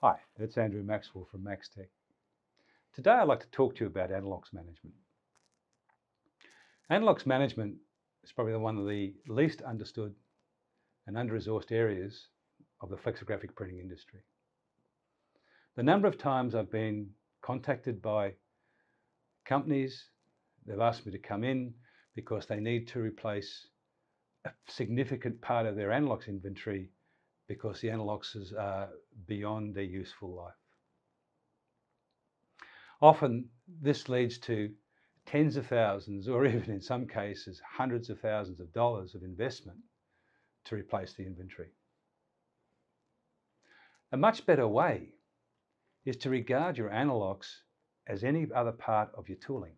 Hi, it's Andrew Maxwell from Maxteq. Today I'd like to talk to you about Anilox management. Anilox management is probably one of the least understood and under-resourced areas of the flexographic printing industry. The number of times I've been contacted by companies, they've asked me to come in because they need to replace a significant part of their Anilox inventory because the Aniloxes are beyond their useful life. Often this leads to tens of thousands, or even in some cases, hundreds of thousands of dollars of investment to replace the inventory. A much better way is to regard your Anilox as any other part of your tooling,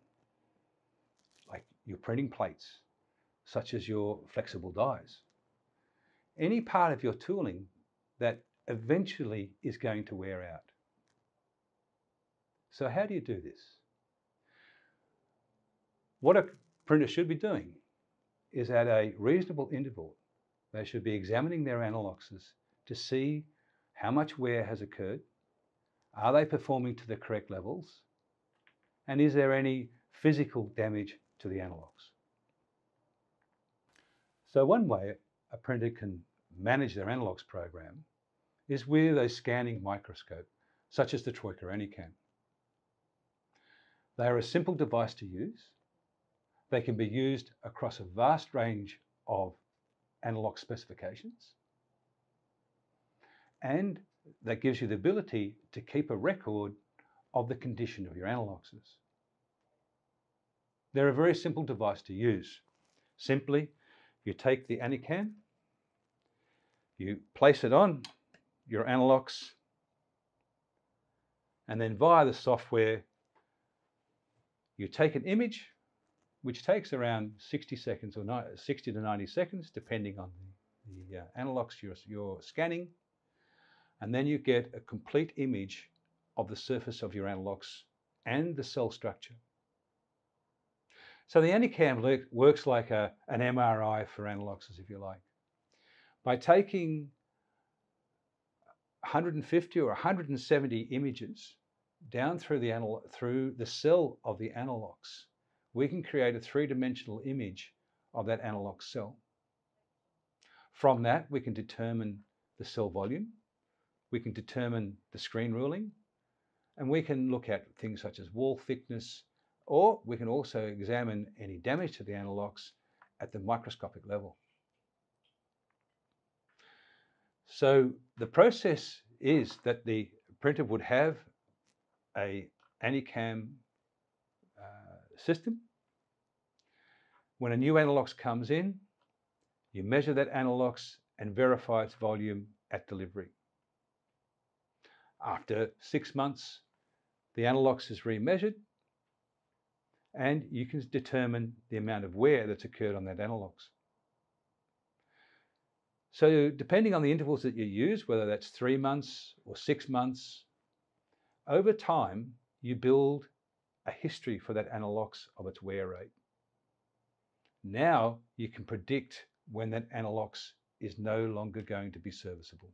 like your printing plates, such as your flexible dies. Any part of your tooling that eventually is going to wear out. So how do you do this? What a printer should be doing is at a reasonable interval, they should be examining their Aniloxes to see how much wear has occurred, are they performing to the correct levels, and is there any physical damage to the Anilox? So one way a printer can manage their Anilox program is with a scanning microscope, such as the Troika AniCam. They are a simple device to use. They can be used across a vast range of Anilox specifications, and that gives you the ability to keep a record of the condition of your Aniloxes. They're a very simple device to use. Simply, you take the AniCam, you place it on your Anilox, and then via the software, you take an image, which takes around 60 seconds or 60 to 90 seconds, depending on the Anilox you're scanning. And then you get a complete image of the surface of your Anilox and the cell structure. So the AniCam works like an MRI for Aniloxes, if you like. By taking 150 or 170 images down through the cell of the Anilox, we can create a three-dimensional image of that Anilox cell. From that, we can determine the cell volume, we can determine the screen ruling, and we can look at things such as wall thickness, or we can also examine any damage to the Anilox at the microscopic level. So the process is that the printer would have an AniCam system. When a new Anilox comes in, you measure that Anilox and verify its volume at delivery. After 6 months, the Anilox is remeasured and you can determine the amount of wear that's occurred on that Anilox. So depending on the intervals that you use, whether that's 3 months or 6 months, over time you build a history for that Anilox of its wear rate. Now you can predict when that Anilox is no longer going to be serviceable.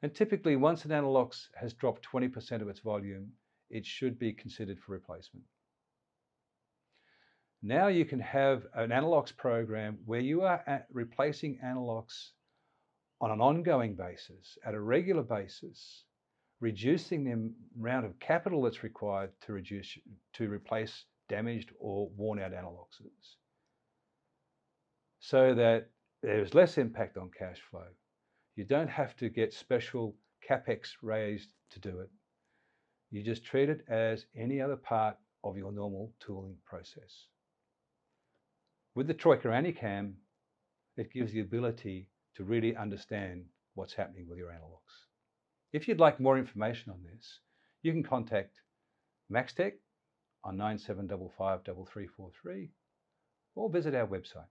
And typically once an Anilox has dropped 20% of its volume, it should be considered for replacement. Now you can have an Anilox program where you are replacing Anilox on an ongoing basis, at a regular basis, reducing the amount of capital that's required to replace damaged or worn out Aniloxes, so that there's less impact on cash flow. You don't have to get special capex raised to do it. You just treat it as any other part of your normal tooling process. With the Troika AniCam, it gives the ability to really understand what's happening with your Anilox. If you'd like more information on this, you can contact Maxteq on 9755 3343 or visit our website.